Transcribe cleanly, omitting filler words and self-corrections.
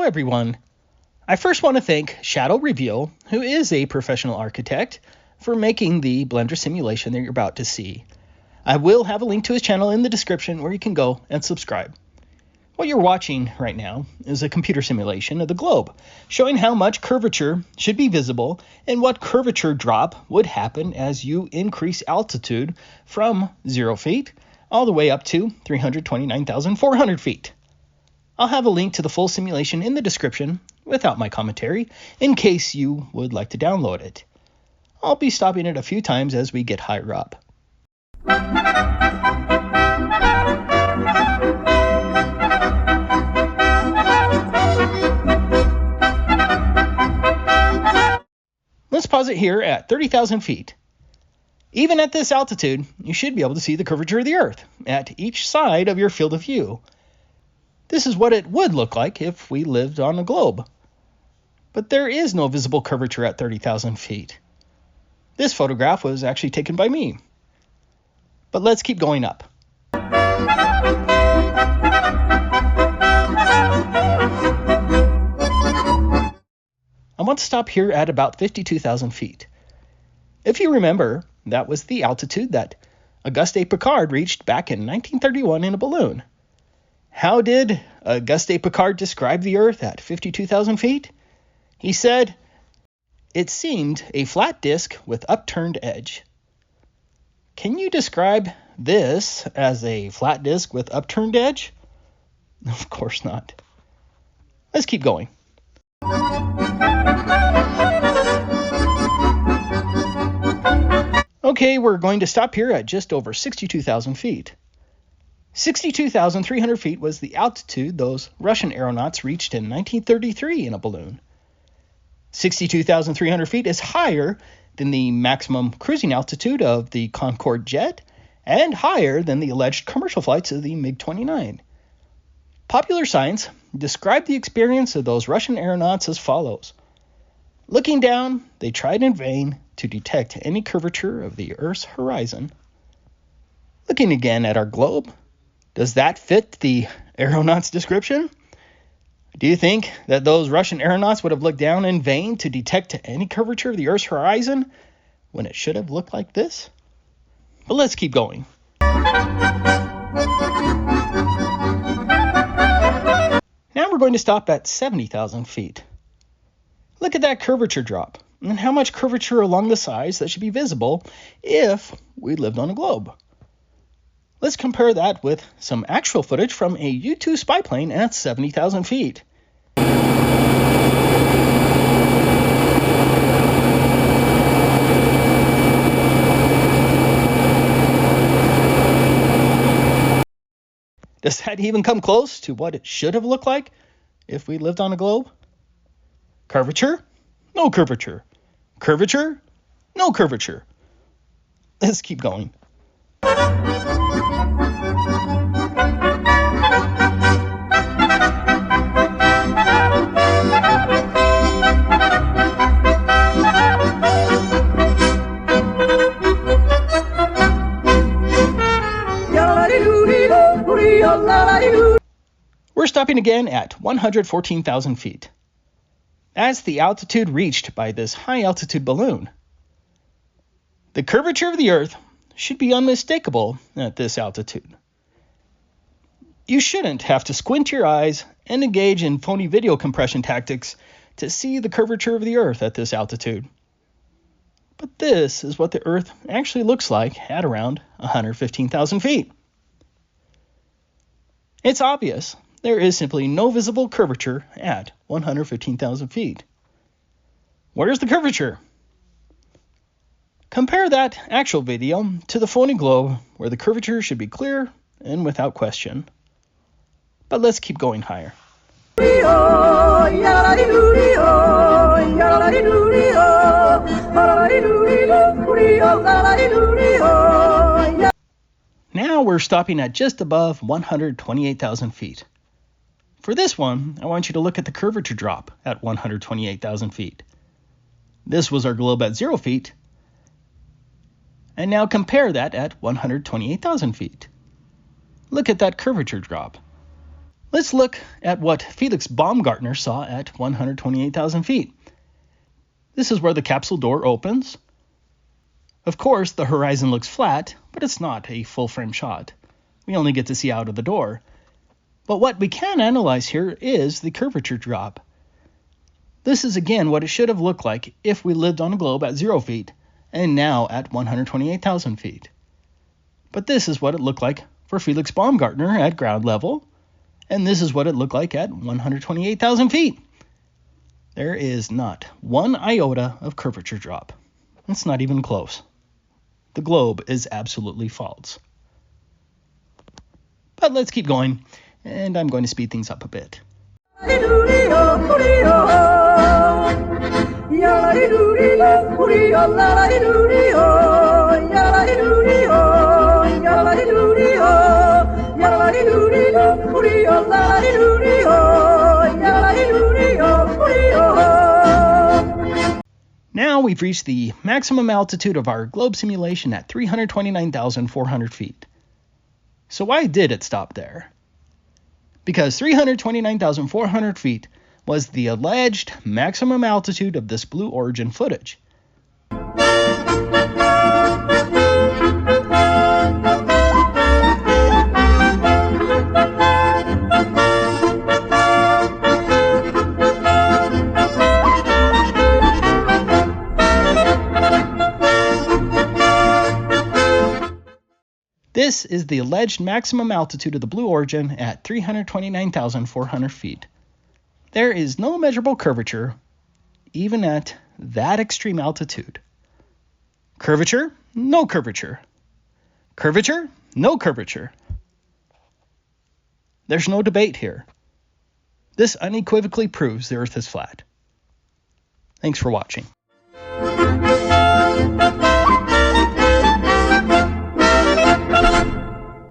Hello everyone. I first want to thank Shadowreveal, who is a professional architect, for making the Blender simulation that you're about to see. I will have a link to his channel in the description where you can go and subscribe. What you're watching right now is a computer simulation of the globe, showing how much curvature should be visible and what curvature drop would happen as you increase altitude from 0 feet all the way up to 329,400 feet. I'll have a link to the full simulation in the description without my commentary in case you would like to download it. I'll be stopping it a few times as we get higher up. Let's pause it here at 30,000 feet. Even at this altitude, you should be able to see the curvature of the Earth at each side of your field of view. This is what it would look like if we lived on a globe. But there is no visible curvature at 30,000 feet. This photograph was actually taken by me. But let's keep going up. I want to stop here at about 52,000 feet. If you remember, that was the altitude that Auguste Piccard reached back in 1931 in a balloon. How did Auguste Piccard describe the Earth at 52,000 feet? He said, "It seemed a flat disk with upturned edge." Can you describe this as a flat disk with upturned edge? Of course not. Let's keep going. Okay, we're going to stop here at just over 62,000 feet. 62,300 feet was the altitude those Russian aeronauts reached in 1933 in a balloon. 62,300 feet is higher than the maximum cruising altitude of the Concorde jet and higher than the alleged commercial flights of the MiG-29. Popular science described the experience of those Russian aeronauts as follows. Looking down, they tried in vain to detect any curvature of the Earth's horizon. Looking again at our globe, does that fit the aeronauts' description? Do you think that those Russian aeronauts would have looked down in vain to detect any curvature of the Earth's horizon when it should have looked like this? But let's keep going. Now we're going to stop at 70,000 feet. Look at that curvature drop and how much curvature along the sides that should be visible if we lived on a globe. Let's compare that with some actual footage from a U-2 spy plane at 70,000 feet. Does that even come close to what it should have looked like if we lived on a globe? Curvature? No curvature. Curvature? No curvature. Let's keep going. We're stopping again at 114,000 feet. That's the altitude reached by this high-altitude balloon. The curvature of the Earth should be unmistakable at this altitude. You shouldn't have to squint your eyes and engage in phony video compression tactics to see the curvature of the Earth at this altitude. But this is what the Earth actually looks like at around 115,000 feet. It's obvious there is simply no visible curvature at 115,000 feet. Where's the curvature? Compare that actual video to the phony globe where the curvature should be clear and without question. But let's keep going higher. Now we're stopping at just above 128,000 feet. For this one, I want you to look at the curvature drop at 128,000 feet. This was our globe at 0 feet. And now compare that at 128,000 feet. Look at that curvature drop. Let's look at what Felix Baumgartner saw at 128,000 feet. This is where the capsule door opens. Of course, the horizon looks flat, but it's not a full-frame shot. We only get to see out of the door. But what we can analyze here is the curvature drop. This is again what it should have looked like if we lived on a globe at 0 feet and now at 128,000 feet. But this is what it looked like for Felix Baumgartner at ground level, and this is what it looked like at 128,000 feet. There is not one iota of curvature drop. It's not even close. The globe is absolutely false. But let's keep going, and I'm going to speed things up a bit. Now we've reached the maximum altitude of our globe simulation at 329,400 feet. So why did it stop there? Because 329,400 feet was the alleged maximum altitude of this Blue Origin footage. This is the alleged maximum altitude of the Blue Origin at 329,400 feet. There is no measurable curvature, even at that extreme altitude. Curvature? No curvature. Curvature? No curvature. There's no debate here. This unequivocally proves the Earth is flat. Thanks for watching.